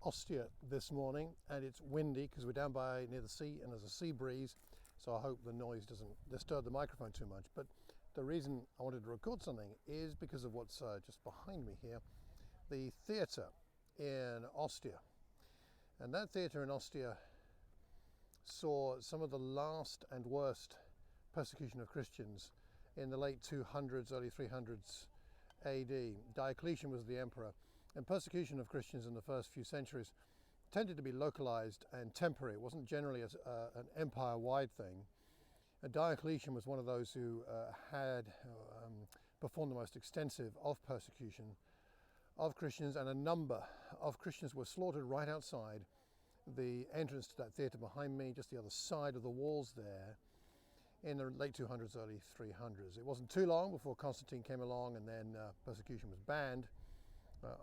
Ostia this morning, and it's windy because we're down by near the sea and there's a sea breeze, so I hope the noise doesn't disturb the microphone too much. But the reason I wanted to record something is because of what's just behind me here, the theatre in Ostia. And that theatre in Ostia saw some of the last and worst persecution of Christians in the late 200s, early 300s AD. Diocletian was the emperor, and persecution of Christians in the first few centuries tended to be localized and temporary. It wasn't generally an empire-wide thing. And Diocletian was one of those who had performed the most extensive of persecution of Christians, and a number of Christians were slaughtered right outside the entrance to that theatre behind me, just the other side of the walls there, in the late 200s, early 300s. It wasn't too long before Constantine came along, and then persecution was banned.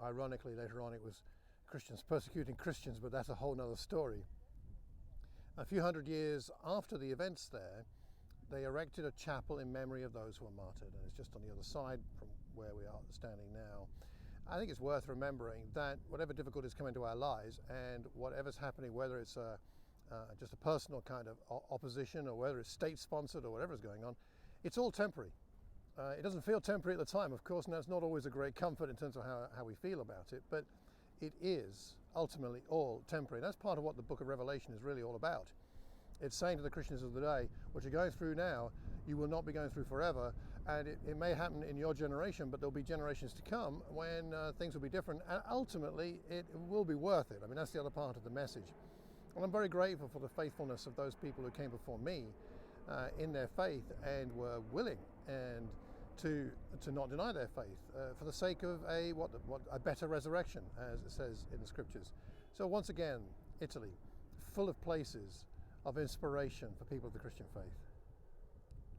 Ironically, later on it was Christians persecuting Christians, but that's a whole nother story. A few hundred years after the events there, they erected a chapel in memory of those who were martyred, and it's just on the other side from where we are standing now. I think it's worth remembering that whatever difficulties come into our lives and whatever's happening, whether it's just a personal kind of opposition or whether it's state-sponsored or whatever is going on, it's all temporary. It doesn't feel temporary at the time, of course, and that's not always a great comfort in terms of how we feel about it, but it is ultimately all temporary. That's part of what the book of Revelation is really all about. It's saying to the Christians of the day, what you're going through now, you will not be going through forever, and it may happen in your generation, but there'll be generations to come when things will be different, and ultimately it will be worth it. I mean, that's the other part of the message. And I'm very grateful for the faithfulness of those people who came before me in their faith and were willing and to not deny their faith for the sake of a better resurrection, as it says in the scriptures. So once again, Italy, full of places of inspiration for people of the Christian faith.